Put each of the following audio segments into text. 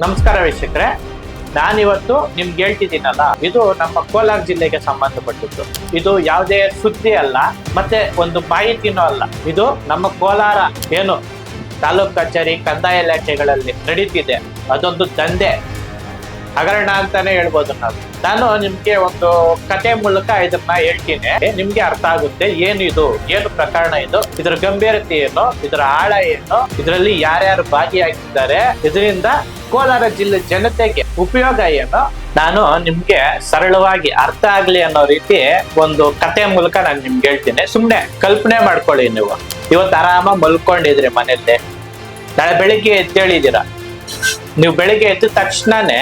ನಮಸ್ಕಾರ ವೀಕ್ಷಕರೇ, ನಾನಿವತ್ತು ನಿಮ್ಗೆ ಹೇಳ್ತಿದ್ದೀನಲ್ಲ, ಇದು ನಮ್ಮ ಕೋಲಾರ ಜಿಲ್ಲೆಗೆ ಸಂಬಂಧಪಟ್ಟಿದ್ದು. ಇದು ಯಾವುದೇ ಸುದ್ದಿ ಅಲ್ಲ, ಮತ್ತೆ ಒಂದು ಮಾಹಿತಿನೂ ಅಲ್ಲ. ಇದು ನಮ್ಮ ಕೋಲಾರ ಏನು ತಾಲೂಕು ಕಚೇರಿ ಕಂದಾಯ ಇಲಾಖೆಗಳಲ್ಲಿ ನಡೀತಿದೆ, ಅದೊಂದು ದಂಧೆ ಹಗರಣ ಅಂತಾನೆ ಹೇಳ್ಬೋದು. ನಾನು ನಿಮ್ಗೆ ಒಂದು ಕತೆ ಮೂಲಕ ಇದನ್ನ ಹೇಳ್ತೀನಿ, ನಿಮ್ಗೆ ಅರ್ಥ ಆಗುತ್ತೆ ಏನು ಪ್ರಕರಣ ಇದು, ಇದರ ಗಂಭೀರತೆ ಏನು, ಇದರ ಆಳ ಏನು, ಇದರಲ್ಲಿ ಯಾರ್ಯಾರು ಭಾಗಿಯಾಗಿದ್ದಾರೆ, ಇದರಿಂದ ಕೋಲಾರ ಜಿಲ್ಲೆ ಜನತೆಗೆ ಉಪಯೋಗ ಏನು, ನಾನು ನಿಮ್ಗೆ ಸರಳವಾಗಿ ಅರ್ಥ ಆಗ್ಲಿ ಅನ್ನೋ ರೀತಿ ಒಂದು ಕತೆ ಮೂಲಕ ನಾನು ನಿಮ್ಗೆ ಹೇಳ್ತೀನಿ. ಸುಮ್ನೆ ಕಲ್ಪನೆ ಮಾಡ್ಕೊಳ್ಳಿ. ನೀವು ಇವತ್ತು ಆರಾಮ ಮಲ್ಕೊಂಡಿದ್ರಿ ಮನೆಯಲ್ಲಿ, ನಾಳೆ ಬೆಳಿಗ್ಗೆ ಎದ್ದೇಳಿದ್ದೀರಾ. ನೀವು ಬೆಳಿಗ್ಗೆ ಎದ್ದ ತಕ್ಷಣನೇ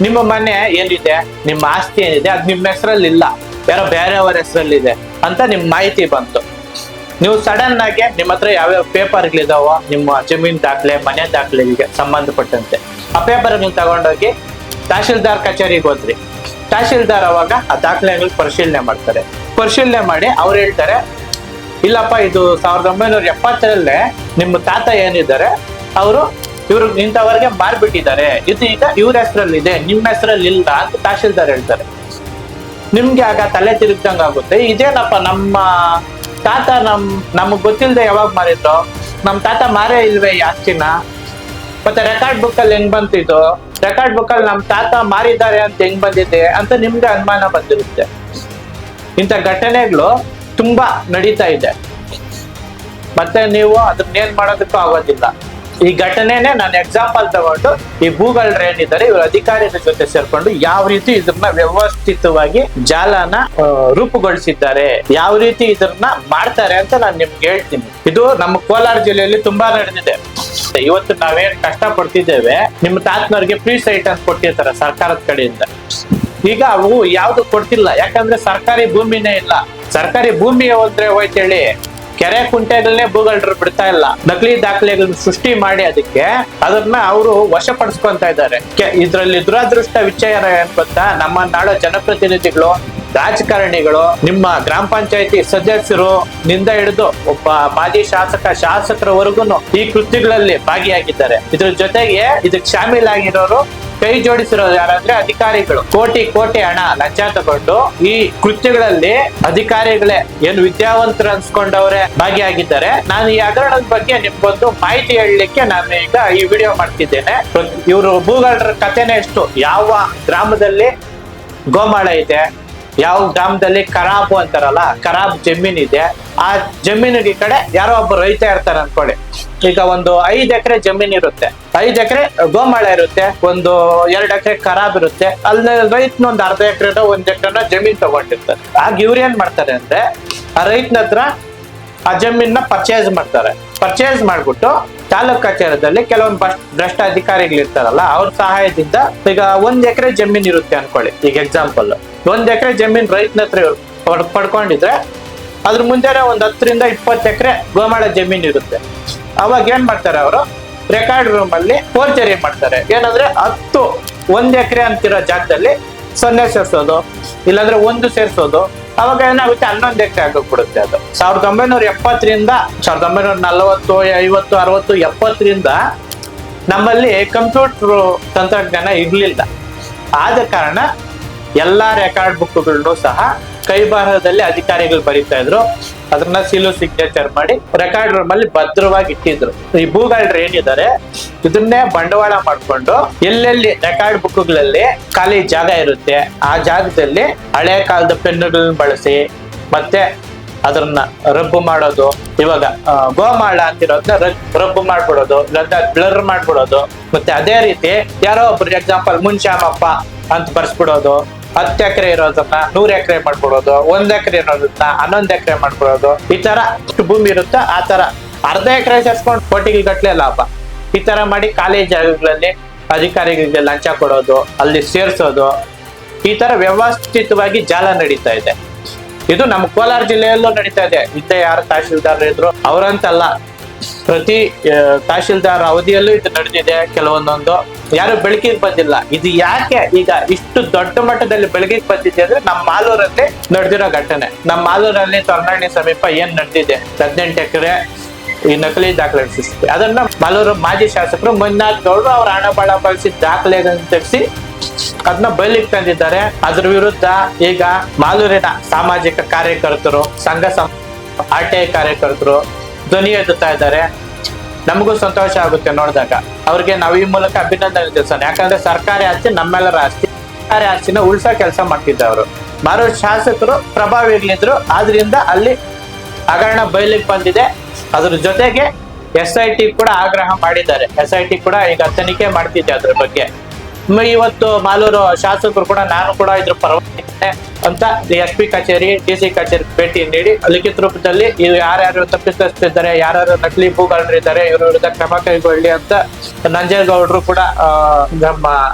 ನಿಮ್ಮ ಮನೆ ಏನಿದೆ, ನಿಮ್ಮ ಆಸ್ತಿ ಏನಿದೆ, ಅದು ನಿಮ್ಮ ಹೆಸರಲ್ಲಿ ಇಲ್ಲ, ಯಾರೋ ಬೇರೆಯವರ ಹೆಸರಲ್ಲಿದೆ ಅಂತ ನಿಮ್ ಮಾಹಿತಿ ಬಂತು. ನೀವು ಸಡನ್ ಆಗಿ ನಿಮ್ಮ ಹತ್ರ ಯಾವ್ಯಾವ ಪೇಪರ್ಗಳಿದಾವೋ, ನಿಮ್ಮ ಜಮೀನ್ ದಾಖಲೆ, ಮನೆ ದಾಖಲೆಗೆ ಸಂಬಂಧಪಟ್ಟಂತೆ ಆ ಪೇಪರ್ಗಳನ್ನ ತಗೊಂಡೋಗಿ ತಹಶೀಲ್ದಾರ್ ಕಚೇರಿಗೆ ಹೋದ್ರಿ. ತಹಶೀಲ್ದಾರ್ ಅವಾಗ ಆ ದಾಖಲೆಗಳು ಪರಿಶೀಲನೆ ಮಾಡ್ತಾರೆ. ಪರಿಶೀಲನೆ ಮಾಡಿ ಅವ್ರು ಹೇಳ್ತಾರೆ, ಇಲ್ಲಪ್ಪ, ಇದು 1970 ನಿಮ್ಮ ತಾತ ಏನಿದ್ದಾರೆ ಅವರು ಇವ್ರು ಇಂಥವ್ರಿಗೆ ಮಾರ್ಬಿಟ್ಟಿದ್ದಾರೆ, ಇದು ಈಗ ಇವ್ರ ಹೆಸರಲ್ಲಿ ಇದೆ, ನಿಮ್ಮ ಹೆಸರಲ್ಲಿ ಇಲ್ಲ ಅಂತ ತಹಶೀಲ್ದಾರ್ ಹೇಳ್ತಾರೆ. ನಿಮ್ಗೆ ಆಗ ತಲೆ ತಿರುಗ್ದಂಗ ಆಗುತ್ತೆ. ಇದೇನಪ್ಪ, ನಮ್ಮ ತಾತ ನಮಗ್ ಗೊತ್ತಿಲ್ಲದೆ ಯಾವಾಗ ಮಾರಿದ್ರು, ನಮ್ ತಾತ ಮಾರೇ ಇಲ್ವೇ ಈ ಆಸ್ತಿನ, ಮತ್ತೆ ರೆಕಾರ್ಡ್ ಬುಕ್ ಅಲ್ಲಿ ಹೆಂಗ್ ಬಂತಿದ್ದು, ರೆಕಾರ್ಡ್ ಬುಕ್ ಅಲ್ಲಿ ನಮ್ ತಾತ ಮಾರಿದ್ದಾರೆ ಅಂತ ಹೆಂಗ್ ಬಂದಿದೆ ಅಂತ ನಿಮ್ಗೆ ಅನುಮಾನ ಬಂದಿರುತ್ತೆ. ಇಂಥ ಘಟನೆಗಳು ತುಂಬಾ ನಡೀತಾ ಇದೆ. ಮತ್ತೆ ನೀವು ಅದನ್ನೇನ್ ಮಾಡೋದಕ್ಕೂ ಆಗೋದಿಲ್ಲ. ಈ ಘಟನೆನೆ ನಾನು ಎಕ್ಸಾಂಪಲ್ ತಗೊಂಡು, ಈ ಭೂಗಳ್ರು ಏನಿದ್ದಾರೆ ಇವ್ರ ಅಧಿಕಾರಿಗಳ ಜೊತೆ ಸೇರ್ಕೊಂಡು ಯಾವ ರೀತಿ ಇದನ್ನ ವ್ಯವಸ್ಥಿತವಾಗಿ ಜಾಲನ ರೂಪುಗೊಳಿಸಿದ್ದಾರೆ, ಯಾವ ರೀತಿ ಇದನ್ನ ಮಾಡ್ತಾರೆ ಅಂತ ನಾನು ನಿಮ್ಗೆ ಹೇಳ್ತೀನಿ. ಇದು ನಮ್ಮ ಕೋಲಾರ ಜಿಲ್ಲೆಯಲ್ಲಿ ತುಂಬಾ ನಡೆದಿದೆ. ಇವತ್ತು ನಾವೇನ್ ಕಷ್ಟ ಪಡ್ತಿದ್ದೇವೆ, ನಿಮ್ಮ ತಾತನವ್ರಿಗೆ ಫ್ರೀ ಸೈಟ್ ಅಂತ ಕೊಟ್ಟಿರ್ತಾರೆ ಸರ್ಕಾರದ ಕಡೆಯಿಂದ. ಈಗ ಅವು ಯಾವ್ದು ಕೊಡ್ತಿಲ್ಲ, ಯಾಕಂದ್ರೆ ಸರ್ಕಾರಿ ಭೂಮಿನೇ ಇಲ್ಲ. ಸರ್ಕಾರಿ ಭೂಮಿ ಹೋದ್ರೆ ಹೋಯ್ತೇಳಿ ಕೆರೆ ಕುಂಟೆಗಳನ್ನೇ ಭೂಗಳ್ರು ಬಿಡ್ತಾ ಇಲ್ಲ. ನಕಲಿ ದಾಖಲೆಗಳನ್ನ ಸೃಷ್ಟಿ ಮಾಡಿ ಅದಕ್ಕೆ ಅದನ್ನ ಅವರು ವಶಪಡಿಸ್ಕೊಂತ ಇದ್ದಾರೆ. ಇದ್ರಲ್ಲಿ ದುರಾದೃಷ್ಟ ವಿಷಯ ಏನ್ ಗೊತ್ತಾ, ನಮ್ಮ ನಾಡೋ ಜನಪ್ರತಿನಿಧಿಗಳು, ರಾಜಕಾರಣಿಗಳು, ನಿಮ್ಮ ಗ್ರಾಮ ಪಂಚಾಯತಿ ಸದಸ್ಯರು ನಿಂದ ಹಿಡಿದು ಒಬ್ಬ ಮಾಜಿ ಶಾಸಕರವರೆಗೂ ಈ ಕೃತ್ಯಗಳಲ್ಲಿ ಭಾಗಿಯಾಗಿದ್ದಾರೆ. ಇದ್ರ ಜೊತೆಗೆ ಇದಕ್ಕೆ ಶಾಮೀಲಾಗಿರೋರು, ಕೈ ಜೋಡಿಸಿರೋರು ಯಾರಂದ್ರೆ ಅಧಿಕಾರಿಗಳು. ಕೋಟಿ ಹಣ ಲಂಚ ತಗೊಂಡು ಈ ಕೃತ್ಯಗಳಲ್ಲಿ ಅಧಿಕಾರಿಗಳೇ ಏನು ವಿದ್ಯಾವಂತರು ಅನ್ಸ್ಕೊಂಡವ್ರೆ ಭಾಗಿಯಾಗಿದ್ದಾರೆ. ನಾನು ಈ ಹಗರಣದ ಬಗ್ಗೆ ನಿಮ್ಗೊಂದು ಮಾಹಿತಿ ಹೇಳಲಿಕ್ಕೆ ನಾನು ಈಗ ಈ ವಿಡಿಯೋ ಮಾಡ್ತಿದ್ದೇನೆ. ಇವರು ಭೂಗಳ್ರ ಕಥೆನೇ ಎಷ್ಟು, ಯಾವ ಗ್ರಾಮದಲ್ಲಿ ಗೋಮಾಳ ಇದೆ, ಯಾವ ಗ್ರಾಮದಲ್ಲಿ ಖರಾಬು ಅಂತಾರಲ್ಲ, ಖರಾಬ್ ಜಮೀನ್ ಇದೆ, ಆ ಜಮೀನಿಗೆ ಕಡೆ ಯಾರೋ ಒಬ್ಬ ರೈತ ಇರ್ತಾರೆ ಅನ್ಕೊಳ್ಳಿ. ಈಗ ಒಂದು 5 ಎಕರೆ ಜಮೀನ್ ಇರುತ್ತೆ, 5 ಎಕರೆ ಗೋಮಾಳ ಇರುತ್ತೆ, ಒಂದು 2 ಎಕರೆ ಖರಾಬ್ ಇರುತ್ತೆ. ಅಲ್ಲಿ ರೈತನ ಒಂದು ಅರ್ಧ ಎಕರೆನೋ 1 ಎಕರೆನೋ ಜಮೀನ್ ತಗೊಂಡಿರ್ತಾರೆ. ಆಗ ಇವ್ರು ಏನ್ ಮಾಡ್ತಾರೆ ಅಂದ್ರೆ, ಆ ರೈತನ ಹತ್ರ ಆ ಜಮೀನ ಪರ್ಚೇಸ್ ಮಾಡ್ತಾರೆ. ಪರ್ಚೇಸ್ ಮಾಡ್ಬಿಟ್ಟು ತಾಲೂಕ್ ಕಚೇರಿಯಲ್ಲಿ ಕೆಲವೊಂದು ಭ್ರಷ್ಟ ಅಧಿಕಾರಿಗಳು ಇರ್ತಾರಲ್ಲ, ಅವ್ರ ಸಹಾಯದಿಂದ ಈಗ 1 ಎಕರೆ ಜಮೀನ್ ಇರುತ್ತೆ ಅನ್ಕೊಳ್ಳಿ. ಈಗ ಎಕ್ಸಾಂಪಲ್, 1 ಎಕರೆ ಜಮೀನ್ ರೈತನ ಹತ್ರ ಪಡ್ಕೊಂಡಿದ್ರೆ ಅದ್ರ ಮುಂದೆನೆ ಒಂದು 10 ರಿಂದ 20 ಎಕರೆ ಗೋಮಾಳ ಜಮೀನ್ ಇರುತ್ತೆ. ಅವಾಗ ಏನ್ ಮಾಡ್ತಾರೆ, ಅವರು ರೆಕಾರ್ಡ್ ರೂಮ್ ಅಲ್ಲಿ ಫೋರ್ಜರಿ ಮಾಡ್ತಾರೆ. ಏನಂದ್ರೆ 1 ಎಕರೆ ಅಂತಿರೋ ಜಾಗದಲ್ಲಿ 0 ಸೇರ್ಸೋದು, ಇಲ್ಲಾಂದ್ರೆ 1 ಸೇರ್ಸೋದು. ಅವಾಗ ಏನಾಗುತ್ತೆ, 11 ಎಕರೆ ಆಗೋಗ್ಬಿಡುತ್ತೆ. ಅದು 1970 1940 50 60 70 ನಮ್ಮಲ್ಲಿ ಕಂಪ್ಯೂಟರ್ ತಂತ್ರಜ್ಞಾನ ಇರ್ಲಿಲ್ಲ. ಆದ ಕಾರಣ ಎಲ್ಲಾ ರೆಕಾರ್ಡ್ ಬುಕ್ಗಳನ್ನು ಸಹ ಕೈ ಬರಹದಲ್ಲಿ ಅಧಿಕಾರಿಗಳು ಬರೀತಾ ಇದ್ರು. ಅದನ್ನ ಸೀಲು ಸಿಗ್ನೇಚರ್ ಮಾಡಿ ರೆಕಾರ್ಡ್ ರೂಮ್ ಅಲ್ಲಿ ಭದ್ರವಾಗಿ ಇಟ್ಟಿದ್ರು. ಈ ಭೂಗಳ್ರು ಏನಿದ್ದಾರೆ ಇದನ್ನೇ ಬಂಡವಾಳ ಮಾಡ್ಕೊಂಡು ಎಲ್ಲೆಲ್ಲಿ ರೆಕಾರ್ಡ್ ಬುಕ್ಗಳಲ್ಲಿ ಖಾಲಿ ಜಾಗ ಇರುತ್ತೆ ಆ ಜಾಗದಲ್ಲಿ ಹಳೆ ಕಾಲದ ಪೆನ್ನುಗಳನ್ನ ಬಳಸಿ ಮತ್ತೆ ಅದನ್ನ ರಬ್ಬು ಮಾಡೋದು. ಇವಾಗ ಗೋಮಾಳ ಅಂತಿರೋದನ್ನ ರಬ್ಬು ಮಾಡ್ಬಿಡೋದು, ಇಲ್ಲಾಂದ್ರೆ ಬ್ಲರ್ ಮಾಡ್ಬಿಡೋದು. ಮತ್ತೆ ಅದೇ ರೀತಿ ಯಾರೋ ಒಬ್ರು ಎಕ್ಸಾಂಪಲ್ ಮುನ್ಶ್ಯಾಮಪ್ಪ ಅಂತ ಬರ್ಸ್ಬಿಡೋದು. 10 ಎಕರೆ ಇರೋದನ್ನ 100 ಎಕರೆ ಮಾಡ್ಬಿಡೋದು, 1 ಎಕರೆ ಇರೋದನ್ನ 11 ಎಕರೆ ಮಾಡ್ಬಿಡೋದು. ಈ ತರ ಎಷ್ಟು ಭೂಮಿ ಇರುತ್ತೆ ಆ ತರ ಅರ್ಧ ಎಕರೆ ಸೇರ್ಸ್ಕೊಂಡು ಕೋಟಿಗಳ ಗಟ್ಲೆ ಲಾಭ. ಈ ತರ ಮಾಡಿ ಖಾಲಿ ಜಾಗಗಳಲ್ಲಿ ಅಧಿಕಾರಿಗಳಿಗೆ ಲಂಚ ಕೊಡೋದು, ಅಲ್ಲಿ ಸೇರ್ಸೋದು. ಈ ತರ ವ್ಯವಸ್ಥಿತವಾಗಿ ಜಾಲ ನಡೀತಾ ಇದೆ. ಇದು ನಮ್ಮ ಕೋಲಾರ ಜಿಲ್ಲೆಯಲ್ಲೂ ನಡೀತಾ ಇದೆ. ಹಿಂದೆ ಯಾರು ತಹಶೀಲ್ದಾರ್ ಇದ್ರು ಅವರಂತಲ್ಲ, ಪ್ರತಿ ತಹಶೀಲ್ದಾರ್ ಅವಧಿಯಲ್ಲೂ ಇದು ನಡೆದಿದೆ. ಕೆಲವೊಂದೊಂದು ಯಾರು ಬೆಳಕಿಗೆ ಬಂದಿಲ್ಲ. ಇದು ಯಾಕೆ ಈಗ ಇಷ್ಟು ದೊಡ್ಡ ಮಟ್ಟದಲ್ಲಿ ಬೆಳಕಿಗೆ ಬಂದಿದೆ ಅಂದ್ರೆ ನಮ್ಮ ಮಾಲೂರಲ್ಲಿ ನಡೆದಿರೋ ಘಟನೆ. ನಮ್ಮ ಮಾಲೂರಲ್ಲಿ ತೊರ್ನಹಳ್ಳಿ ಸಮೀಪ ಏನ್ ನಡೆದಿದೆ, 18 ಎಕರೆ ಈ ನಕಲಿ ದಾಖಲೆ ಸೃಷ್ಟಿ. ಅದನ್ನ ಮಾಲೂರು ಮಾಜಿ ಶಾಸಕರು ಮಂಜುನಾಥ್ ಗೌಡ್ರು ಅವ್ರ ಹಣ ಬಳ ಬಳಸಿ ದಾಖಲೆಗಳನ್ನು ತೆಗೆಸಿ ಅದನ್ನ ಬಯಲಿಗೆ ತಂದಿದ್ದಾರೆ. ಅದ್ರ ವಿರುದ್ಧ ಈಗ ಮಾಲೂರಿನ ಸಾಮಾಜಿಕ ಕಾರ್ಯಕರ್ತರು, ಸಂಘ RTI ಕಾರ್ಯಕರ್ತರು ಧ್ವನಿ ಎತ್ತುತ್ತಾ ಇದ್ದಾರೆ. ನಮಗೂ ಸಂತೋಷ ಆಗುತ್ತೆ ನೋಡಿದಾಗ. ಅವ್ರಿಗೆ ನಾವು ಈ ಮೂಲಕ ಅಭಿನಂದನೆ ತಿಳಿಸೋಣ. ಯಾಕಂದ್ರೆ ಸರ್ಕಾರಿ ಆಸ್ತಿ ನಮ್ಮೆಲ್ಲರ ಆಸ್ತಿ. ಸರ್ಕಾರಿ ಆಸ್ತಿನ ಉಳ್ಸೋ ಕೆಲಸ ಮಾಡ್ತಿದ್ದವರು. ಮಾಲೂರು ಶಾಸಕರು ಪ್ರಭಾವಿಗಳಿದ್ರು, ಆದ್ರಿಂದ ಅಲ್ಲಿ ಹಗರಣ ಬಯಲಿಗೆ ಬಂದಿದೆ. ಅದ್ರ ಜೊತೆಗೆ SIT ಕೂಡ ಆಗ್ರಹ ಮಾಡಿದ್ದಾರೆ. SIT ಕೂಡ ಈಗ ತನಿಖೆ ಮಾಡ್ತಿದ್ದೆ ಅದ್ರ ಬಗ್ಗೆ. ಇವತ್ತು ಮಾಲೂರು ಶಾಸಕರು ಕೂಡ ನಾನು ಕೂಡ ಇದ್ರ ಪರವಾಗಿದ್ದೇನೆ ಅಂತ SP ಕಚೇರಿ DC ಕಚೇರಿ ಭೇಟಿ ನೀಡಿ ಲಿಖಿತ ರೂಪದಲ್ಲಿ ಇದು ಯಾರ್ಯಾರು ತಪ್ಪಿಸ್ತಿದ್ದಾರೆ, ಯಾರ್ಯಾರು ನಕಲಿ ಭೂಗಳರಿದ್ದಾರೆ, ಇವ್ರ ವಿರುದ್ಧ ಕ್ರಮ ಕೈಗೊಳ್ಳಿ ಅಂತ ನಂಜೇಗೌಡರು ಕೂಡ ನಮ್ಮ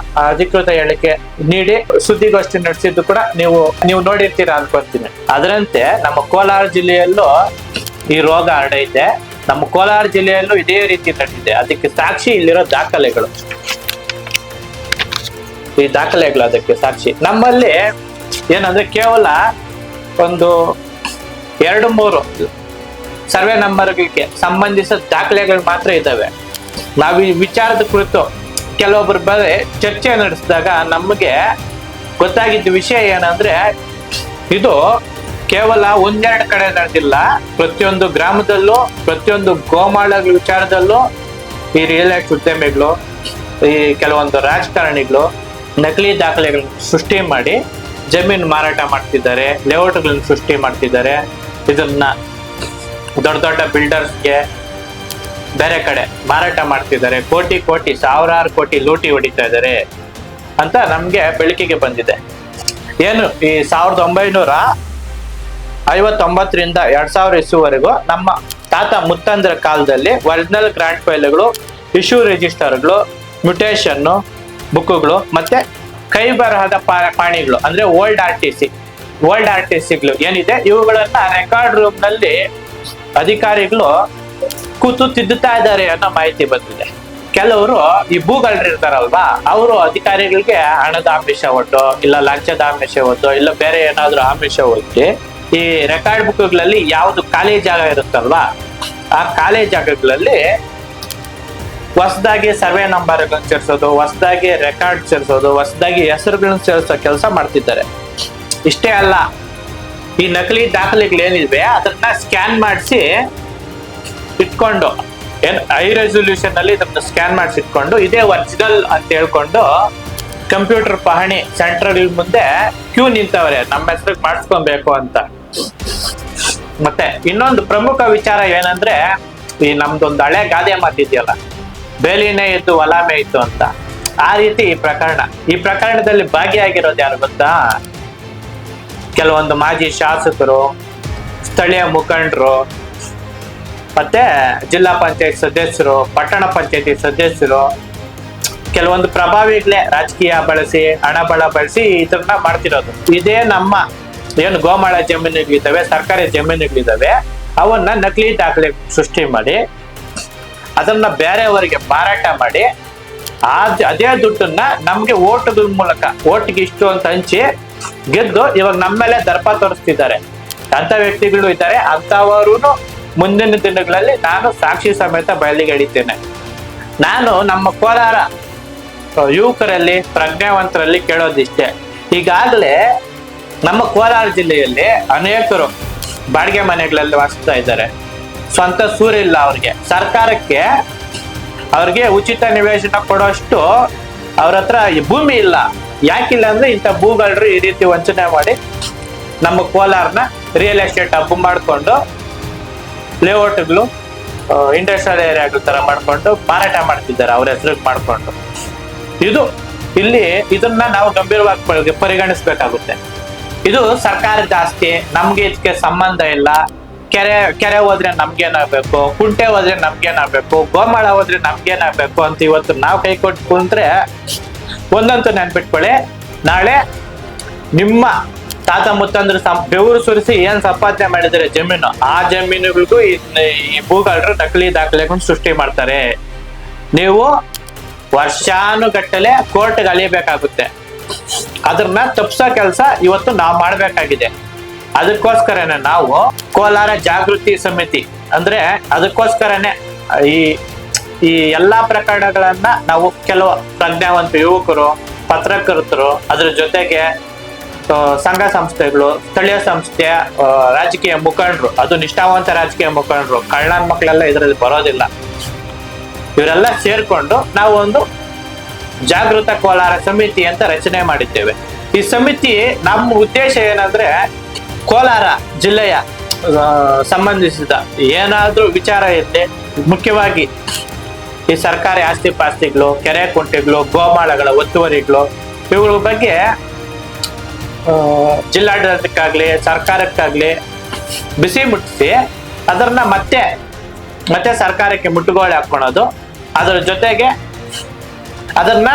ಅಧಿಕೃತ ಹೇಳಿಕೆ ನೀಡಿ ಸುದ್ದಿಗೋಷ್ಠಿ ನಡೆಸಿದ್ದು ಕೂಡ ನೀವು ನೋಡಿರ್ತೀರಾ ಅನ್ಕೊಂತೀನಿ. ಅದರಂತೆ ನಮ್ಮ ಕೋಲಾರ ಜಿಲ್ಲೆಯಲ್ಲೂ ಈ ರೋಗ ಹರಡೈತೆ. ನಮ್ಮ ಕೋಲಾರ ಜಿಲ್ಲೆಯಲ್ಲೂ ಇದೇ ರೀತಿ ನಡೆದಿದೆ. ಅದಕ್ಕೆ ಸಾಕ್ಷಿ ಇಲ್ಲಿರೋ ದಾಖಲೆಗಳು. ಈ ದಾಖಲೆಗಳು ಅದಕ್ಕೆ ಸಾಕ್ಷಿ. ನಮ್ಮಲ್ಲಿ ಏನಂದ್ರೆ ಕೇವಲ ಒಂದು 2-3 ಸರ್ವೆ ನಂಬರ್ಗಳಿಗೆ ಸಂಬಂಧಿಸಿದ ದಾಖಲೆಗಳು ಮಾತ್ರ ಇದ್ದಾವೆ. ನಾವು ಈ ವಿಚಾರದ ಕುರಿತು ಕೆಲವೊಬ್ಬರ ಬಗ್ಗೆ ಚರ್ಚೆ ನಡೆಸಿದಾಗ ನಮಗೆ ಗೊತ್ತಾಗಿದ್ದ ವಿಷಯ ಏನಂದ್ರೆ, ಇದು ಕೇವಲ 1-2 ಕಡೆ ನಡೆದಿಲ್ಲ. ಪ್ರತಿಯೊಂದು ಗ್ರಾಮದಲ್ಲೂ, ಪ್ರತಿಯೊಂದು ಗೋಮಾಳಗಳ ವಿಚಾರದಲ್ಲೂ ಈ ರಿಯಲ್ ಎಸ್ಟೇಟ್ ಉದ್ಯಮಿಗಳು, ಈ ಕೆಲವೊಂದು ರಾಜಕಾರಣಿಗಳು ನಕಲಿ ದಾಖಲೆಗಳನ್ನು ಸೃಷ್ಟಿ ಮಾಡಿ ಜಮೀನು ಮಾರಾಟ ಮಾಡ್ತಿದ್ದಾರೆ, ಲೇಔಟ್ಗಳನ್ನು ಸೃಷ್ಟಿ ಮಾಡ್ತಿದ್ದಾರೆ. ಇದನ್ನ ದೊಡ್ಡ ದೊಡ್ಡ ಬಿಲ್ಡರ್ಸ್ಗೆ ಬೇರೆ ಕಡೆ ಮಾರಾಟ ಮಾಡ್ತಿದ್ದಾರೆ. ಕೋಟಿ ಸಾವಿರಾರು ಕೋಟಿ ಲೂಟಿ ಹೊಡಿತಾ ಇದ್ದಾರೆ ಅಂತ ನಮ್ಗೆ ಬೆಳಕಿಗೆ ಬಂದಿದೆ. ಏನು ಈ 1959ರಿಂದ 2000 ಇಸುವರೆಗೂ ನಮ್ಮ ತಾತ ಮುತ್ತಂದ್ರ ಕಾಲದಲ್ಲಿ ಒರಿಜಿನಲ್ ಗ್ರಾಂಟ್ ಫೈಲ್ಗಳು, ಇಶ್ಯೂ ರಿಜಿಸ್ಟರ್ಗಳು, ಮ್ಯೂಟೇಷನ್ ಬುಕ್ಗಳು ಮತ್ತೆ ಕೈ ಬರಹದ ಪಾಣಿಗಳು ಅಂದ್ರೆ ಓಲ್ಡ್ RTCಗಳು ಏನಿದೆ, ಇವುಗಳನ್ನ ರೆಕಾರ್ಡ್ ರೂಮ್ ನಲ್ಲಿ ಅಧಿಕಾರಿಗಳು ಕೂತು ತಿದ್ದುತ್ತಾ ಇದ್ದಾರೆ ಅನ್ನೋ ಮಾಹಿತಿ ಬಂದಿದೆ. ಕೆಲವರು ಈ ಭೂಗಳರಿರ್ತಾರಲ್ವಾ, ಅವರು ಅಧಿಕಾರಿಗಳಿಗೆ ಹಣದ ಆಮಿಷ ಒಟ್ಟು, ಇಲ್ಲ ಲಂಚದ ಆಮಿಷ ಒಟ್ಟು, ಇಲ್ಲ ಬೇರೆ ಏನಾದ್ರು ಆಮಿಷ ಒತ್ತಿ ಈ ರೆಕಾರ್ಡ್ ಬುಕ್ಗಳಲ್ಲಿ ಯಾವ್ದು ಖಾಲಿ ಜಾಗ ಇರುತ್ತಲ್ವಾ, ಆ ಖಾಲಿ ಜಾಗಗಳಲ್ಲಿ ಹೊಸದಾಗಿ ಸರ್ವೆ ನಂಬರ್ಗಳನ್ನು ಸೇರಿಸೋದು, ಹೊಸದಾಗಿ ರೆಕಾರ್ಡ್ ಸೇರಿಸೋದು, ಹೊಸದಾಗಿ ಹೆಸರುಗಳನ್ನ ಸೇರಿಸೋ ಕೆಲಸ ಮಾಡ್ತಿದ್ದಾರೆ. ಇಷ್ಟೇ ಅಲ್ಲ, ಈ ನಕಲಿ ದಾಖಲೆಗಳು ಏನಿವೆ ಅದನ್ನ ಸ್ಕ್ಯಾನ್ ಮಾಡಿಸಿ ಇಟ್ಕೊಂಡು, ಹೈ ರೆಸೊಲ್ಯೂಷನ್ ಅಲ್ಲಿ ಇದನ್ನ ಸ್ಕ್ಯಾನ್ ಮಾಡಿಸಿ ಇಟ್ಕೊಂಡು ಇದೇ ಒರಿಜಿನಲ್ ಅಂತ ಹೇಳ್ಕೊಂಡು ಕಂಪ್ಯೂಟರ್ ಪಹಣಿ ಸೆಂಟರ್ ಮುಂದೆ ಕ್ಯೂ ನಿಂತವ್ರೆ ನಮ್ಮ ಹೆಸರಿಗೆ ಮಾಡಿಸ್ಕೊಬೇಕು ಅಂತ. ಮತ್ತೆ ಇನ್ನೊಂದು ಪ್ರಮುಖ ವಿಚಾರ ಏನಂದ್ರೆ, ಈ ನಮ್ದೊಂದು ಹಳೆ ಗಾದೆ ಮಾತಿದೆಯಲ್ಲ, ಬೇಲಿನೇ ಇತ್ತು ಹೊಲ ಮೇಯ್ತು ಅಂತ. ಆ ರೀತಿ ಈ ಪ್ರಕರಣದಲ್ಲಿ ಭಾಗಿಯಾಗಿರೋದು ಯಾರು ಗೊತ್ತಾ? ಕೆಲವೊಂದು ಮಾಜಿ ಶಾಸಕರು, ಸ್ಥಳೀಯ ಮುಖಂಡರು, ಮತ್ತೆ ಜಿಲ್ಲಾ ಪಂಚಾಯತ್ ಸದಸ್ಯರು, ಪಟ್ಟಣ ಪಂಚಾಯತಿ ಸದಸ್ಯರು, ಕೆಲವೊಂದು ಪ್ರಭಾವಿಗಳೇ ರಾಜಕೀಯ ಬಳಸಿ, ಹಣ ಬಳ ಬಳಸಿ ಇದನ್ನ ಮಾಡ್ತಿರೋದು. ಇದೇ ನಮ್ಮ ಏನು ಗೋಮಾಳ ಜಮೀನುಗಳಿದ್ದಾವೆ, ಸರ್ಕಾರಿ ಜಮೀನುಗಳಿದ್ದಾವೆ, ಅವನ್ನ ನಕಲಿ ದಾಖಲೆ ಸೃಷ್ಟಿ ಮಾಡಿ ಅದನ್ನ ಬೇರೆಯವರಿಗೆ ಮಾರಾಟ ಮಾಡಿ ಅದೇ ದುಡ್ಡನ್ನ ನಮ್ಗೆ ಓಟ್ಗಳ ಮೂಲಕ ಓಟ್ಗೆ ಇಷ್ಟು ಅಂತ ಹಂಚಿ ಗೆದ್ದು ಇವಾಗ ನಮ್ಮ ಮೇಲೆ ದರ್ಪ ತೋರಿಸ್ತಿದ್ದಾರೆ. ಅಂತ ವ್ಯಕ್ತಿಗಳು ಇದ್ದಾರೆ. ಅಂತವರು ಮುಂದಿನ ದಿನಗಳಲ್ಲಿ ನಾನು ಸಾಕ್ಷಿ ಸಮೇತ ಬಯಲಿಗೆ ಹಿಡಿತೇನೆ. ನಾನು ನಮ್ಮ ಕೋಲಾರ ಯುವಕರಲ್ಲಿ, ಪ್ರಜ್ಞಾವಂತರಲ್ಲಿ ಕೇಳೋದಿಷ್ಟೇ, ಈಗಾಗಲೇ ನಮ್ಮ ಕೋಲಾರ ಜಿಲ್ಲೆಯಲ್ಲಿ ಅನೇಕರು ಬಾಡಿಗೆ ಮನೆಗಳಲ್ಲಿ ವಾಸಿಸ್ತಾ ಇದ್ದಾರೆ. ಸ್ವಂತ ಸೂರಿಲ್ಲ ಅವ್ರಿಗೆ. ಸರ್ಕಾರಕ್ಕೆ ಅವ್ರಿಗೆ ಉಚಿತ ನಿವೇಶನ ಕೊಡೋಷ್ಟು ಅವ್ರ ಹತ್ರ ಭೂಮಿ ಇಲ್ಲ. ಯಾಕಿಲ್ಲ ಅಂದ್ರೆ ಇಂಥ ಭೂಗಳರು ಈ ರೀತಿ ವಂಚನೆ ಮಾಡಿ ನಮ್ಮ ಕೋಲಾರನ ರಿಯಲ್ ಎಸ್ಟೇಟ್ ಹಬ್ಬ ಮಾಡ್ಕೊಂಡು ಲೇಔಟ್ಗಳು, ಇಂಡಸ್ಟ್ರಿಯಲ್ ಏರಿಯಾಗಳ ತರ ಮಾಡ್ಕೊಂಡು ಮಾರಾಟ ಮಾಡ್ತಿದ್ದಾರೆ ಅವ್ರ ಹೆಸರಿಗೆ ಮಾಡ್ಕೊಂಡು. ಇದನ್ನ ನಾವು ಗಂಭೀರವಾಗಿ ಪರಿಗಣಿಸ್ಬೇಕಾಗುತ್ತೆ. ಇದು ಸರ್ಕಾರದ ಆಸ್ತಿ, ನಮ್ಗೆ ಇದಕ್ಕೆ ಸಂಬಂಧ ಇಲ್ಲ. ಕೆರೆ ಹೋದ್ರೆ ನಮ್ಗೇನಾಗ್ಬೇಕು, ಕುಂಟೆ ಹೋದ್ರೆ ನಮ್ಗೇನಾಗ್ಬೇಕು, ಗೋಮಾಳ ಹೋದ್ರೆ ನಮ್ಗೇನಾಗ್ಬೇಕು ಅಂತ ಇವತ್ತು ನಾವು ಕೈ ಕೊಟ್ಟು ಕುಂತ್ರೆ ಒಂದಂತೂ ನೆನ್ಪಿಟ್ಕೊಳ್ಳಿ, ನಾಳೆ ನಿಮ್ಮ ತಾತ ಮುತ್ತಂದ್ರೆ ಬೆವರು ಸುರಿಸಿ ಏನ್ ಸಂಪಾದನೆ ಮಾಡಿದರೆ ಜಮೀನು, ಆ ಜಮೀನುಗಳಿಗೂ ಈ ಭೂಗಳರು ನಕಲಿ ದಾಖಲೆಗಳನ್ನು ಸೃಷ್ಟಿ ಮಾಡ್ತಾರೆ. ನೀವು ವರ್ಷಾನುಗಟ್ಟಲೆ ಕೋರ್ಟ್ಗೆ ಅಲಿಬೇಕಾಗುತ್ತೆ. ಅದನ್ನ ತಪ್ಪಿಸೋ ಕೆಲಸ ಇವತ್ತು ನಾವು ಮಾಡ್ಬೇಕಾಗಿದೆ. ಅದಕ್ಕೋಸ್ಕರನೇ ನಾವು ಕೋಲಾರ ಜಾಗೃತಿ ಸಮಿತಿ ಅಂದ್ರೆ ಅದಕ್ಕೋಸ್ಕರನೇ ಈ ಈ ಎಲ್ಲಾ ಪ್ರಕರಣಗಳನ್ನ ನಾವು ಕೆಲವು ಪ್ರಜ್ಞಾವಂತ ಯುವಕರು, ಪತ್ರಕರ್ತರು, ಅದ್ರ ಜೊತೆಗೆ ಸಂಘ ಸಂಸ್ಥೆಗಳು, ಸ್ಥಳೀಯ ಸಂಸ್ಥೆಯ ರಾಜಕೀಯ ಮುಖಂಡರು, ಅದು ನಿಷ್ಠಾವಂತ ರಾಜಕೀಯ ಮುಖಂಡರು, ಕಳ್ಳನ ಮಕ್ಕಳೆಲ್ಲ ಇದರಲ್ಲಿ ಬರೋದಿಲ್ಲ, ಇವರೆಲ್ಲ ಸೇರ್ಕೊಂಡು ನಾವು ಒಂದು ಜಾಗೃತ ಕೋಲಾರ ಸಮಿತಿ ಅಂತ ರಚನೆ ಮಾಡಿದ್ದೇವೆ. ಈ ಸಮಿತಿ ನಮ್ಮ ಉದ್ದೇಶ ಏನಂದ್ರೆ ಕೋಲಾರ ಜಿಲ್ಲೆಯ ಸಂಬಂಧಿಸಿದ ಏನಾದ್ರೂ ವಿಚಾರ ಇರಲಿ, ಮುಖ್ಯವಾಗಿ ಈ ಸರ್ಕಾರಿ ಆಸ್ತಿ ಪಾಸ್ತಿಗಳು, ಕೆರೆ ಕುಂಟೆಗಳು, ಗೋಮಾಳಗಳ ಒತ್ತುವರಿಗಳು, ಇವುಗಳ ಬಗ್ಗೆ ಜಿಲ್ಲಾಡಳಿತಕ್ಕಾಗ್ಲಿ ಸರ್ಕಾರಕ್ಕಾಗ್ಲಿ ಬಿಸಿ ಮುಟ್ಟಿಸಿ ಅದನ್ನ ಮತ್ತೆ ಸರ್ಕಾರಕ್ಕೆ ಮುಟ್ಟುಗೋಲು ಹಾಕೊಳ್ಳೋದು. ಅದರ ಜೊತೆಗೆ ಅದನ್ನ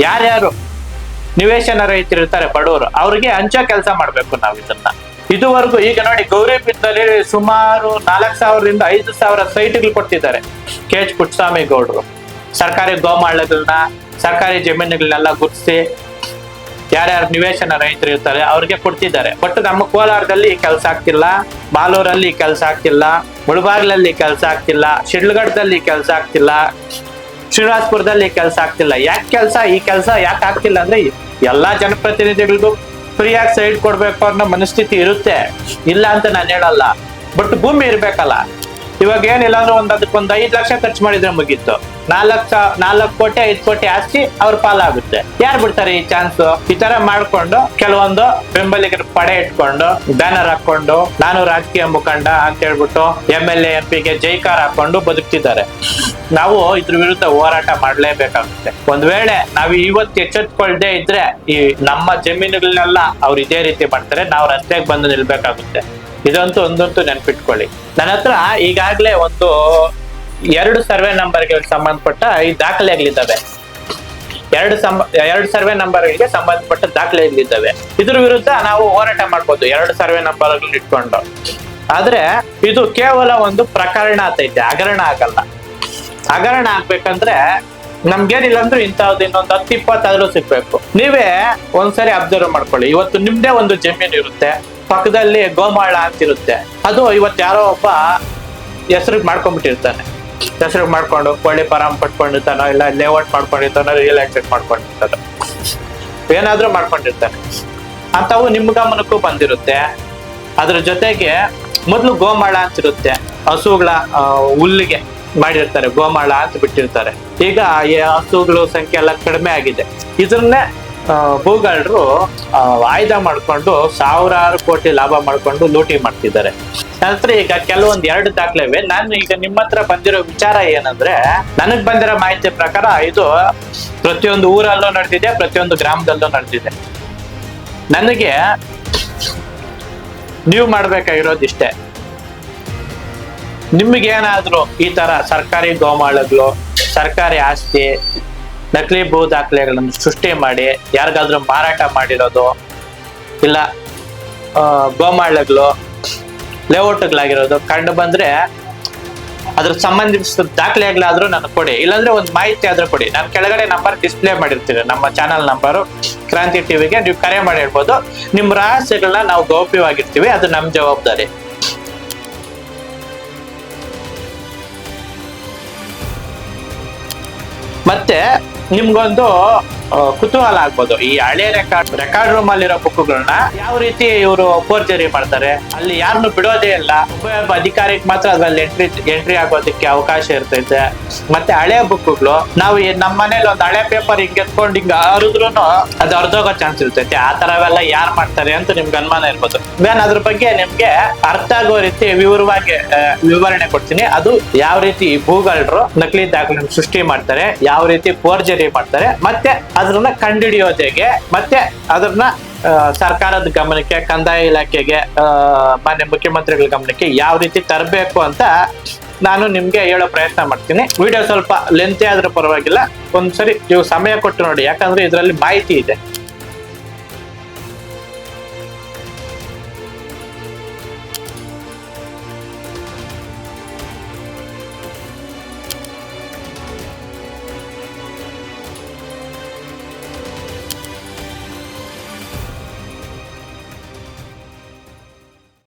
ಯಾರ್ಯಾರು ನಿವೇಶನ ರಹಿತರಿರ್ತಾರೆ, ಬಡವರು, ಅವ್ರಿಗೆ ಹಂಚೋ ಕೆಲಸ ಮಾಡ್ಬೇಕು ನಾವು ಇದನ್ನ. ಇದುವರೆಗೂ ಈಗ ನೋಡಿ ಗೌರಿಬಿದ್ದಲ್ಲಿ ಸುಮಾರು 4,000ರಿಂದ 5,000 ಸೈಟ್ಗಳು ಕೊಡ್ತಿದ್ದಾರೆ KH ಪುಟ್ಟಸ್ವಾಮಿ ಗೌಡರು. ಸರ್ಕಾರಿ ಗೋಮಾಳಗಳನ್ನ, ಸರ್ಕಾರಿ ಜಮೀನುಗಳನ್ನೆಲ್ಲ ಗುರ್ತಿಸಿ ಯಾರ್ಯಾರು ನಿವೇಶನ ರೈತರು ಇರ್ತಾರೆ ಅವ್ರಿಗೆ ಕೊಡ್ತಿದ್ದಾರೆ. ಬಟ್ ನಮ್ಮ ಕೋಲಾರದಲ್ಲಿ ಕೆಲಸ ಆಗ್ತಿಲ್ಲ, ಮಾಲೂರಲ್ಲಿ ಕೆಲಸ ಆಗ್ತಿಲ್ಲ, ಮುಳಬಾಗ್ಲಲ್ಲಿ ಕೆಲಸ ಆಗ್ತಿಲ್ಲ, ಶಿಡ್ಲಘಟ್ಟದಲ್ಲಿ ಕೆಲಸ ಆಗ್ತಿಲ್ಲ, ಶ್ರೀನಿವಾಸಪುರದಲ್ಲಿ ಕೆಲಸ ಆಗ್ತಿಲ್ಲ. ಈ ಕೆಲಸ ಯಾಕೆ ಆಗ್ತಿಲ್ಲ ಅಂದ್ರೆ ಎಲ್ಲಾ ಜನಪ್ರತಿನಿಧಿಗಳಿಗೂ ಫ್ರೀಯಾಗಿ ಸೈಡ್ ಕೊಡ್ಬೇಕು ಅನ್ನೋ ಮನಸ್ಥಿತಿ ಇರುತ್ತೆ, ಇಲ್ಲ ಅಂತ ನಾನು ಹೇಳಲ್ಲ. ಬಟ್ ಭೂಮಿ ಇರ್ಬೇಕಲ್ಲ. ಇವಾಗ ಏನಿಲ್ಲ ಅಂದ್ರೆ ಅದಕ್ಕೊಂದು 5 ಲಕ್ಷ ಖರ್ಚು ಮಾಡಿದ್ರೆ ಮುಗೀತು. 4 ಕೋಟಿ 5 ಕೋಟಿ ಆಸ್ತಿ ಅವ್ರ ಪಾಲಾಗುತ್ತೆ. ಯಾರು ಬಿಡ್ತಾರೆ ಈ ಚಾನ್ಸ್? ಈ ತರ ಮಾಡ್ಕೊಂಡು ಕೆಲವೊಂದು ಬೆಂಬಲಿಗರ ಪಡೆ ಇಟ್ಕೊಂಡು ಬ್ಯಾನರ್ ಹಾಕೊಂಡು ನಾನು ರಾಜಕೀಯ ಮುಖಂಡ ಅಂತ ಹೇಳ್ಬಿಟ್ಟು MLA MP ಗೆ ಜೈಕಾರ ಹಾಕೊಂಡು ಬದುಕ್ತಿದ್ದಾರೆ. ನಾವು ಇದ್ರ ವಿರುದ್ಧ ಹೋರಾಟ ಮಾಡ್ಲೇಬೇಕಾಗುತ್ತೆ. ಒಂದ್ ವೇಳೆ ನಾವು ಇವತ್ತು ಎಚ್ಚೆತ್ಕೊಳ್ದೆ ಇದ್ರೆ ಈ ನಮ್ಮ ಜಮೀನುಗಳನ್ನೆಲ್ಲ ಅವ್ರು ಇದೇ ರೀತಿ ಮಾಡ್ತಾರೆ, ನಾವು ರಸ್ತೆಗೆ ಬಂದು ನಿಲ್ಬೇಕಾಗುತ್ತೆ. ಇದಂತೂ ಒಂದಂತೂ ನೆನ್ಪಿಟ್ಕೊಳ್ಳಿ. ನನ್ನ ಹತ್ರ ಈಗಾಗ್ಲೇ ಒಂದು 2 ಸರ್ವೆ ನಂಬರ್ಗೆ ಸಂಬಂಧಪಟ್ಟ ಈ ದಾಖಲೆಗಳಿದ್ದಾವೆ. 2 ಸರ್ವೆ ನಂಬರ್ಗಳಿಗೆ ಸಂಬಂಧಪಟ್ಟ ದಾಖಲೆಗಳಿದ್ದಾವೆ. ಇದ್ರ ವಿರುದ್ಧ ನಾವು ಹೋರಾಟ ಮಾಡ್ಬೋದು 2 ಸರ್ವೆ ನಂಬರ್ಗಳನ್ನ ಇಟ್ಕೊಂಡು. ಆದ್ರೆ ಇದು ಕೇವಲ ಒಂದು ಪ್ರಕರಣ ಆಗ್ತೈತೆ, ಹಗರಣ ಆಗಲ್ಲ. ಹಗರಣ ಆಗ್ಬೇಕಂದ್ರೆ ನಮ್ಗೇನಿಲ್ಲ ಅಂದ್ರೆ ಇಂಥದ್ದು ಇನ್ನೊಂದು 10-20 ಆದ್ರೂ ಸಿಗ್ಬೇಕು. ನೀವೇ ಒಂದ್ಸರಿ ಅಬ್ಸರ್ವ್ ಮಾಡ್ಕೊಳ್ಳಿ. ಇವತ್ತು ನಿಮ್ದೇ ಒಂದು ಜಮೀನು ಇರುತ್ತೆ, ಪಕ್ಕದಲ್ಲಿ ಗೋಮಾಳ ಅಂತಿರುತ್ತೆ. ಅದು ಇವತ್ತು ಯಾರೋ ಒಬ್ಬ ಹೆಸರಿಗೆ ಮಾಡ್ಕೊಂಡ್ಬಿಟ್ಟಿರ್ತಾನೆ. ಹೆಸರಿಗೆ ಮಾಡ್ಕೊಂಡು ಕೋಳಿ ಫಾರಂ ಪಟ್ಕೊಂಡಿರ್ತಾನೋ, ಇಲ್ಲ ಲೇಔಟ್ ಮಾಡ್ಕೊಂಡಿರ್ತಾನೋ, ರಿಯಲ್ ಎಸ್ಟೇಟ್ ಮಾಡ್ಕೊಂಡಿರ್ತಾನೋ, ಏನಾದ್ರೂ ಮಾಡ್ಕೊಂಡಿರ್ತಾನೆ. ಅಂಥವು ನಿಮ್ಮ ಗಮನಕ್ಕೂ ಬಂದಿರುತ್ತೆ. ಅದ್ರ ಜೊತೆಗೆ ಮೊದಲು ಗೋಮಾಳ ಅಂತಿರುತ್ತೆ, ಹಸುಗಳ ಹುಲ್ಲಿಗೆ ಮಾಡಿರ್ತಾರೆ, ಗೋಮಾಳ ಅಂತ ಬಿಟ್ಟಿರ್ತಾರೆ. ಈಗ ಈ ಹಸುಗಳ ಸಂಖ್ಯೆ ಎಲ್ಲ ಕಡಿಮೆ ಆಗಿದೆ. ಇದನ್ನೇ ಭೂಗಳರು ಆಯ್ದ ಮಾಡ್ಕೊಂಡು ಸಾವಿರಾರು ಕೋಟಿ ಲಾಭ ಮಾಡ್ಕೊಂಡು ಲೂಟಿ ಮಾಡ್ತಿದ್ದಾರೆ. ನಂತರ ಈಗ ಕೆಲವೊಂದು 2 ದಾಖಲೆ ಇವೆ. ನಾನು ಈಗ ನಿಮ್ಮ ಹತ್ರ ಬಂದಿರೋ ವಿಚಾರ ಏನಂದ್ರೆ, ನನಗ್ ಬಂದಿರೋ ಮಾಹಿತಿ ಪ್ರಕಾರ ಇದು ಪ್ರತಿಯೊಂದು ಊರಲ್ಲೂ ನಡೆದಿದೆ, ಪ್ರತಿಯೊಂದು ಗ್ರಾಮದಲ್ಲೂ ನಡೆದಿದೆ. ನನಗೆ ನೀವು ಮಾಡ್ಬೇಕಾಗಿರೋದಿಷ್ಟೇ, ನಿಮಗೇನಾದ್ರೂ ಈ ತರ ಸರ್ಕಾರಿ ಗೋಮಾಳಗಳು, ಸರ್ಕಾರಿ ಆಸ್ತಿ, ನಕಲಿ ಭೂ ದಾಖಲೆಗಳನ್ನು ಸೃಷ್ಟಿ ಮಾಡಿ ಯಾರಿಗಾದ್ರೂ ಮಾರಾಟ ಮಾಡಿರೋದು, ಇಲ್ಲ ಗೋಮಾಳಗಳು ಲೇಔಟ್ಗಳಾಗಿರೋದು ಕಂಡು ಬಂದ್ರೆ ಅದ್ರ ಸಂಬಂಧಿಸಿದ ದಾಖಲೆಗಳಾದ್ರೂ ನನಗೆ ಕೊಡಿ, ಇಲ್ಲಾಂದ್ರೆ ಒಂದು ಮಾಹಿತಿ ಆದ್ರೂ ಕೊಡಿ. ನಾನು ಕೆಳಗಡೆ ನಂಬರ್ ಡಿಸ್ಪ್ಲೇ ಮಾಡಿರ್ತೀನಿ, ನಮ್ಮ ಚಾನಲ್ ನಂಬರು ಕ್ರಾಂತಿ ಟಿವಿಗೆ ನೀವು ಕರೆ ಮಾಡಿ ಹೇಳ್ಬೋದು. ನಿಮ್ಮ ರಹಸ್ಯಗಳನ್ನ ನಾವು ಗೌಪ್ಯವಾಗಿರ್ತೀವಿ, ಅದು ನಮ್ಮ ಜವಾಬ್ದಾರಿ. ಮತ್ತೆ ನಿಮ್ಗೊಂದು ಕುತೂಹಲ ಆಗ್ಬೋದು, ಈ ಹಳೆ ರೆಕಾರ್ಡ್ ರೂಮ್ ಅಲ್ಲಿರೋ ಬುಕ್ಗಳನ್ನ ಯಾವ ರೀತಿ ಇವರು ಫೋರ್ಜರಿ ಮಾಡ್ತಾರೆ, ಅಲ್ಲಿ ಯಾರನ್ನು ಬಿಡೋದೇ ಇಲ್ಲ, ಒಬ್ಬ ಅಧಿಕಾರಿಗೆ ಮಾತ್ರ ಅದ್ರಲ್ಲಿ ಎಂಟ್ರಿ ಆಗೋದಕ್ಕೆ ಅವಕಾಶ ಇರ್ತೈತೆ. ಮತ್ತೆ ಹಳೆ ಬುಕ್ಗಳು ನಾವು ನಮ್ಮ ಮನೇಲಿ ಒಂದು ಹಳೆ ಪೇಪರ್ ಹಿಂಗ್ ಎತ್ಕೊಂಡು ಹಿಂಗ ಹರಿದ್ರು ಅದು ಅರ್ಧೋಗೋ ಚಾನ್ಸ್ ಇರ್ತೈತೆ. ಆ ತರವೆಲ್ಲ ಯಾರು ಮಾಡ್ತಾರೆ ಅಂತ ನಿಮ್ಗೆ ಅನುಮಾನ ಇರ್ಬೋದು. ನಾನು ಅದ್ರ ಬಗ್ಗೆ ನಿಮ್ಗೆ ಅರ್ಥ ಆಗೋ ರೀತಿ ವಿವರವಾಗಿ ವಿವರಣೆ ಕೊಡ್ತೀನಿ. ಅದು ಯಾವ ರೀತಿ ಭೂಗಳರು ನಕಲಿ ದಾಖಲೆ ಸೃಷ್ಟಿ ಮಾಡ್ತಾರೆ, ಯಾವ ರೀತಿ ಫೋರ್ಜರಿ ಮಾಡ್ತಾರೆ, ಮತ್ತೆ ಅದನ್ನ ಕಂಡುಹಿಡಿಯೋದು ಹೇಗೆ, ಮತ್ತೆ ಅದನ್ನ ಸರ್ಕಾರದ ಗಮನಕ್ಕೆ, ಕಂದಾಯ ಇಲಾಖೆಗೆ, ಮಾನ್ಯ ಮುಖ್ಯಮಂತ್ರಿಗಳ ಗಮನಕ್ಕೆ ಯಾವ ರೀತಿ ತರಬೇಕು ಅಂತ ನಾನು ನಿಮ್ಗೆ ಹೇಳೋ ಪ್ರಯತ್ನ ಮಾಡ್ತೀನಿ. ವಿಡಿಯೋ ಸ್ವಲ್ಪ ಲೆಂತಿ ಆದ್ರೂ ಪರವಾಗಿಲ್ಲ, ಒಂದ್ಸರಿ ನೀವು ಸಮಯ ಕೊಟ್ಟು ನೋಡಿ, ಯಾಕಂದ್ರೆ ಇದರಲ್ಲಿ ಮಾಹಿತಿ ಇದೆ.